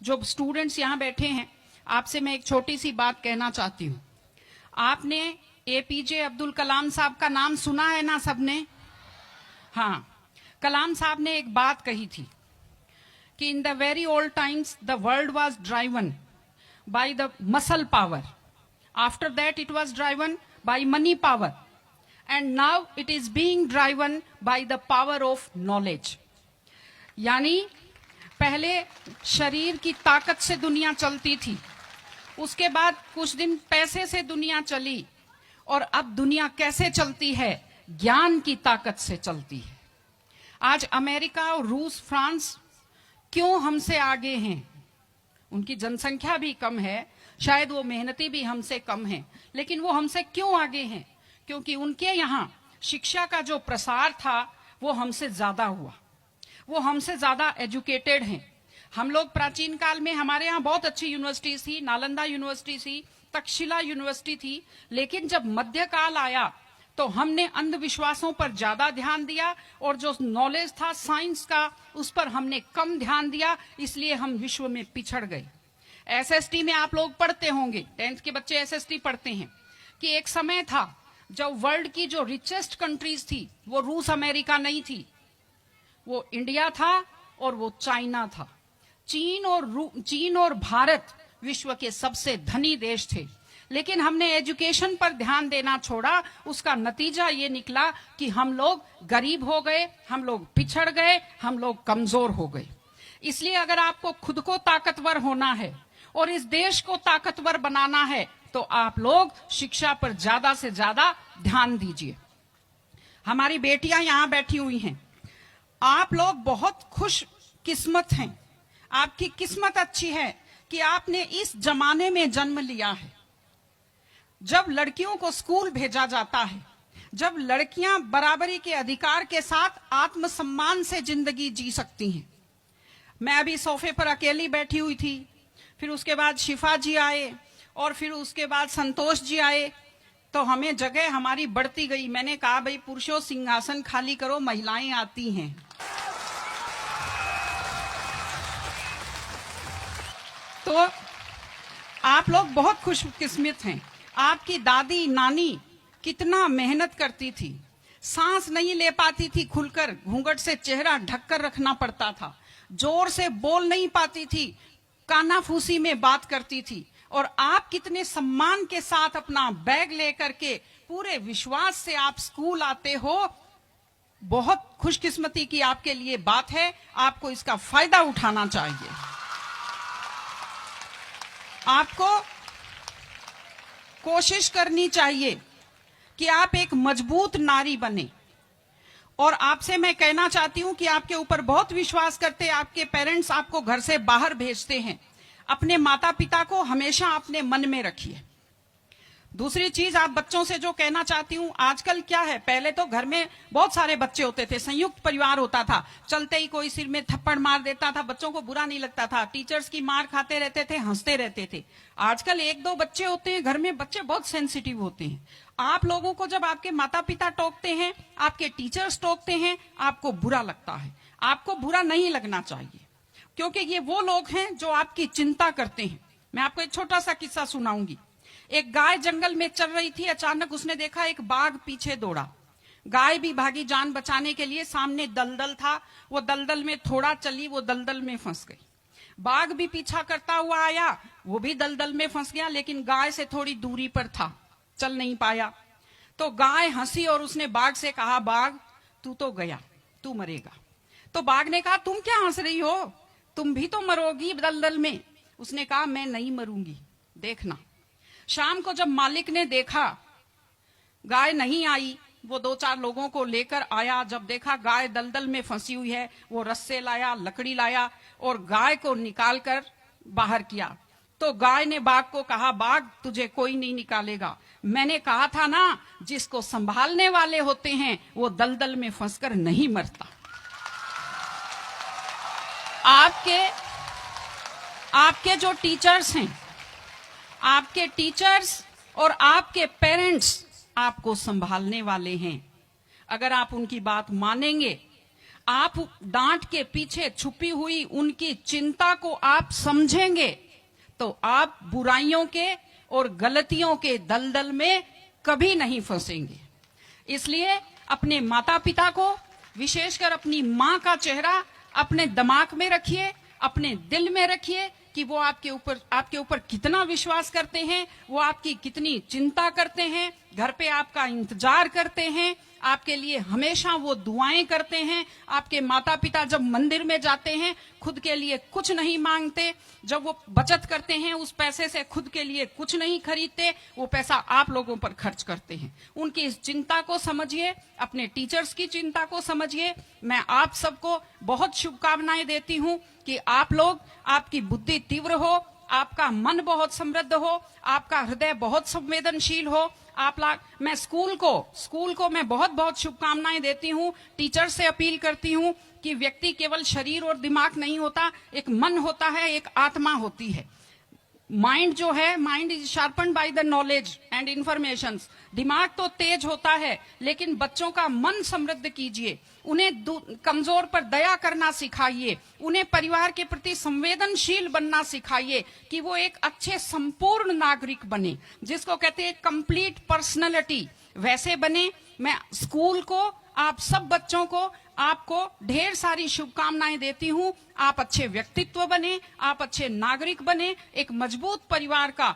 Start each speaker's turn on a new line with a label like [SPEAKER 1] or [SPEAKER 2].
[SPEAKER 1] जो स्टूडेंट्स यहाँ बैठे हैं, आपसे मैं एक छोटी सी बात कहना चाहती हूँ। आपने एपीजे अब्दुल कलाम साहब का नाम सुना है ना सबने? हाँ, कलाम साहब ने एक बात कही थी कि in the very old times the world was driven by the muscle power, after that it was driven by money power, and now it is being driven by the power of knowledge. यानी पहले शरीर की ताकत से दुनिया चलती थी, उसके बाद कुछ दिन पैसे से दुनिया चली, और अब दुनिया कैसे चलती है? ज्ञान की ताकत से चलती है। आज अमेरिका और रूस, फ्रांस क्यों हमसे आगे हैं? उनकी जनसंख्या भी कम है, शायद वो मेहनती भी हमसे कम है, लेकिन वो हमसे क्यों आगे हैं? क्योंकि उनके यहाँ शिक्षा का जो प्रसार था वो हमसे ज्यादा हुआ, वो हमसे ज्यादा एजुकेटेड हैं। हम लोग प्राचीन काल में हमारे यहाँ बहुत अच्छी यूनिवर्सिटी थी, नालंदा यूनिवर्सिटी थी, तक्षशिला यूनिवर्सिटी थी, लेकिन जब मध्यकाल आया तो हमने अंधविश्वासों पर ज्यादा ध्यान दिया और जो नॉलेज था साइंस का उस पर हमने कम ध्यान दिया, इसलिए हम विश्व में पिछड़ गए। एसएसटी में आप लोग पढ़ते होंगे, 10th के बच्चे एसएसटी पढ़ते हैं, कि एक समय था जब वर्ल्ड की जो रिचेस्ट कंट्रीज थी वो रूस अमेरिका नहीं थी, वो इंडिया था और वो चाइना था। चीन और भारत विश्व के सबसे धनी देश थे, लेकिन हमने एजुकेशन पर ध्यान देना छोड़ा। उसका नतीजा ये निकला कि हम लोग गरीब हो गए, हम लोग पिछड़ गए, हम लोग कमजोर हो गए। इसलिए अगर आपको खुद को ताकतवर होना है और इस देश को ताकतवर बनाना है तो आप लोग शिक्षा पर ज्यादा से ज्यादा ध्यान दीजिए। हमारी बेटियां यहां बैठी हुई हैं, आप लोग बहुत खुश किस्मत हैं, आपकी किस्मत अच्छी है कि आपने इस जमाने में जन्म लिया है जब लड़कियों को स्कूल भेजा जाता है, जब लड़कियां बराबरी के अधिकार के साथ आत्मसम्मान से जिंदगी जी सकती हैं। मैं अभी सोफे पर अकेली बैठी हुई थी, फिर उसके बाद शिफा जी आए और फिर उसके बाद संतोष जी आए, तो हमें जगह हमारी बढ़ती गई। मैंने कहा भाई पुरुषों सिंहासन खाली करो, महिलाएं आती हैं। तो आप लोग बहुत खुशकिस्मत हैं। आपकी दादी नानी कितना मेहनत करती थी, सांस नहीं ले पाती थी खुलकर, घूंघट से चेहरा ढककर रखना पड़ता था, जोर से बोल नहीं पाती थी, कानाफूसी में बात करती थी, और आप कितने सम्मान के साथ अपना बैग लेकर के पूरे विश्वास से आप स्कूल आते हो। बहुत खुशकिस्मती की आपके लिए बात है, आपको इसका फायदा उठाना चाहिए। आपको कोशिश करनी चाहिए कि आप एक मजबूत नारी बने, और आपसे मैं कहना चाहती हूं कि आपके ऊपर बहुत विश्वास करते आपके पेरेंट्स आपको घर से बाहर भेजते हैं। अपने माता पिता को हमेशा अपने मन में रखिए। दूसरी चीज आप बच्चों से जो कहना चाहती हूँ, आजकल क्या है, पहले तो घर में बहुत सारे बच्चे होते थे, संयुक्त परिवार होता था, चलते ही कोई सिर में थप्पड़ मार देता था, बच्चों को बुरा नहीं लगता था, टीचर्स की मार खाते रहते थे, हंसते रहते थे। आजकल 1-2 बच्चे होते हैं घर में, बच्चे बहुत सेंसिटिव होते हैं। आप लोगों को जब आपके माता पिता टोकते हैं, आपके टीचर्स टोकते हैं, आपको बुरा लगता है। आपको बुरा नहीं लगना चाहिए, क्योंकि ये वो लोग हैं जो आपकी चिंता करते हैं। मैं आपको एक छोटा सा किस्सा सुनाऊंगी। एक गाय जंगल में चल रही थी, अचानक उसने देखा एक बाघ पीछे दौड़ा। गाय भी भागी जान बचाने के लिए, सामने दलदल था, वो दलदल में थोड़ा चली, वो दलदल में फंस गई। बाघ भी पीछा करता हुआ आया, वो भी दलदल में फंस गया, लेकिन गाय से थोड़ी दूरी पर था, चल नहीं पाया। तो गाय हंसी और उसने बाघ से कहा, बाघ तू तो गया, तू मरेगा। तो बाघ ने कहा, तुम क्या हंस रही हो, तुम भी तो मरोगी दलदल में। उसने कहा, मैं नहीं मरूंगी, देखना। शाम को जब मालिक ने देखा गाय नहीं आई, वो 2-4 लोगों को लेकर आया। जब देखा गाय दलदल में फंसी हुई है, वो रस्से लाया, लकड़ी लाया और गाय को निकालकर बाहर किया। तो गाय ने बाघ को कहा, बाघ तुझे कोई नहीं निकालेगा, मैंने कहा था ना, जिसको संभालने वाले होते हैं वो दलदल में फंसकर नहीं मरता। आपके जो टीचर्स हैं, आपके टीचर्स और आपके पेरेंट्स आपको संभालने वाले हैं। अगर आप उनकी बात मानेंगे, आप डांट के पीछे छुपी हुई उनकी चिंता को आप समझेंगे तो आप बुराइयों के और गलतियों के दलदल में कभी नहीं फंसेंगे। इसलिए अपने माता पिता को, विशेषकर अपनी माँ का चेहरा अपने दिमाग में रखिए, अपने दिल में रखिए कि वो आपके ऊपर कितना विश्वास करते हैं, वो आपकी कितनी चिंता करते हैं, घर पे आपका इंतजार करते हैं, आपके लिए हमेशा वो दुआएं करते हैं। आपके माता पिता जब मंदिर में जाते हैं खुद के लिए कुछ नहीं मांगते, जब वो बचत करते हैं उस पैसे से खुद के लिए कुछ नहीं खरीदते, वो पैसा आप लोगों पर खर्च करते हैं। उनकी इस चिंता को समझिए, अपने टीचर्स की चिंता को समझिए। मैं आप सबको बहुत शुभकामनाएं देती हूं कि आप लोग, आपकी बुद्धि तीव्र हो, आपका मन बहुत समृद्ध हो, आपका हृदय बहुत संवेदनशील हो। मैं स्कूल को मैं बहुत बहुत शुभकामनाएं देती हूँ। टीचर से अपील करती हूँ कि व्यक्ति केवल शरीर और दिमाग नहीं होता, एक मन होता है, एक आत्मा होती है। माइंड जो है, mind is sharpened by the knowledge and information. दिमाग तो तेज होता है, लेकिन बच्चों का मन समृद्ध कीजिए, उन्हें कमजोर पर दया करना सिखाइए, उन्हें परिवार के प्रति संवेदनशील बनना सिखाइए कि वो एक अच्छे संपूर्ण नागरिक बने, जिसको कहते हैं कंप्लीट पर्सनैलिटी, वैसे बने। मैं स्कूल को, आप सब बच्चों को, आपको ढेर सारी शुभकामनाएं देती हूं। आप अच्छे व्यक्तित्व बने, आप अच्छे नागरिक बने, एक मजबूत परिवार का